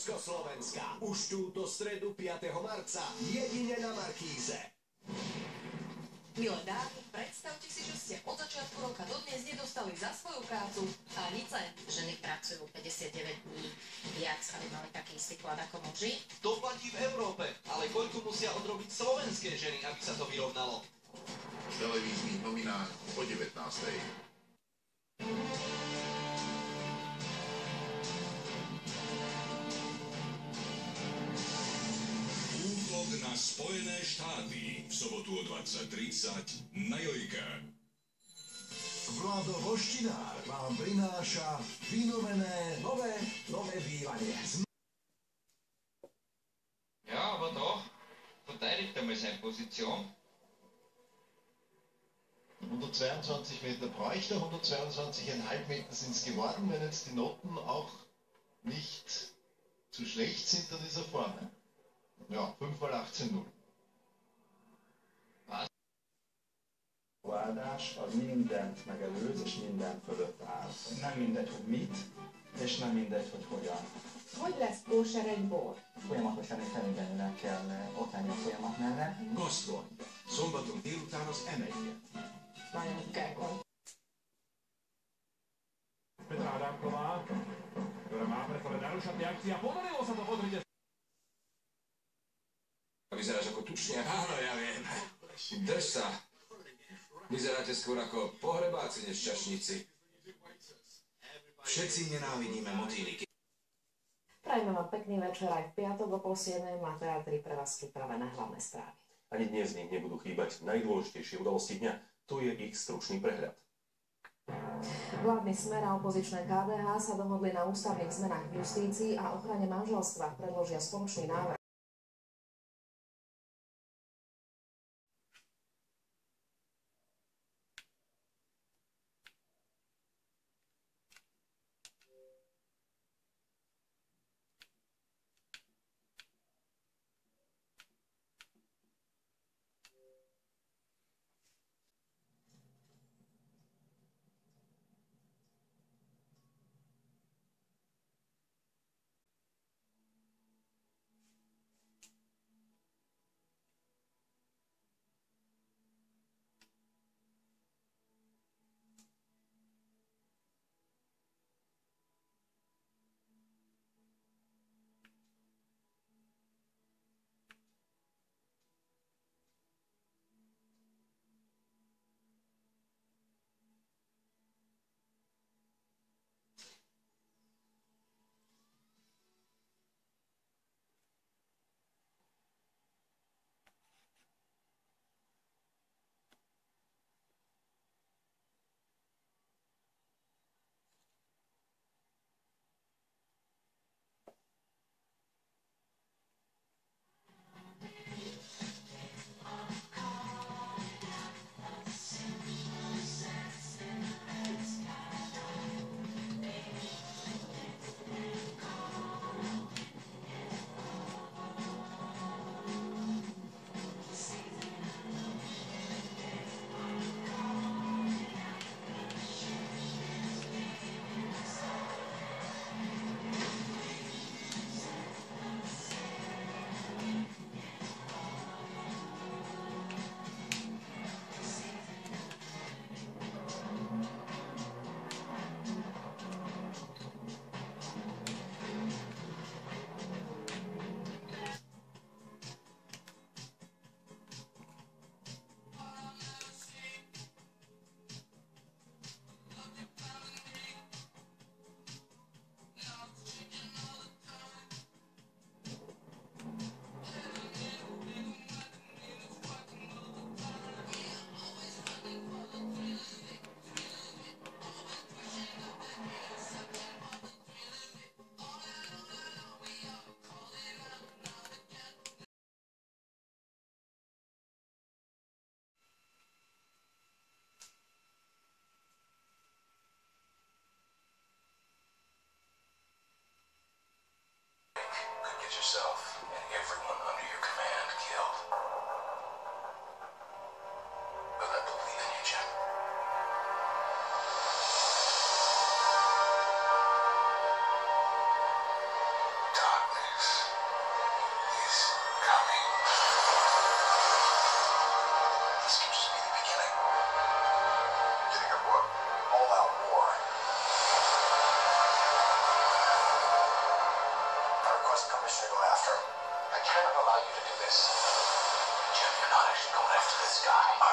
Československa. Už túto stredu 5. marca jedine na Markíze. Milé dámy, predstavte si, že ste od začiatku roka dodnes nedostali za svoju prácu ani cent. Ženy pracujú 59 dní viac, aby mali taký istý plat ako muži. To platí v Európe, ale koľko musia odrobiť slovenské ženy, aby sa to vyrovnalo? V televíznych novinách o 19. Útok na Spojené štáty v sobotu o 20:30 na Jojke. Vlado Voštinár vám prináša vynovené nové bývanie. Ja, aber doch. Verteidigt einmal seine Position. 122 Meter bräuchte, 122,5 Meter sind es geworden, wenn jetzt die Noten auch nicht zu schlecht sind, dann ist er vorne. Ja, 5 mal 18:0. Váldás az mindent megelőz, és mindent fölött áll. Nem mindegy, hogy mit, és nem mindegy, hogy hogyan. Hogy lesz kóser egy bor? Folyamatosan és felügyelőnek kell ott lenni a folyamat mellett. Gasztrony. Szombaton délután az M1-en. Nagyon kell Petra Adámková, ktorá má pre sebe narušať akcia. Podarilo sa to, pozrite. Vyzeráš ako tučniak. Áno, ja viem. Drž sa. Vyzeráte skôr ako pohrebáci než čašníci. Všetci nenávidíme motýliky. Prajme vám pekný večer aj v piatok o 6:30 má teatri pre vás pripravené hlavné správy. Ani dnes z nich nebudú chýbať najdôležitejšie udalosti dňa. Tu je ich stručný prehľad. Vládny Smer a opozičné KDH sa dohodli na ústavných zmenách v justícii a ochrane manželstva. Predložia spoločný návrh. Darkness. sky.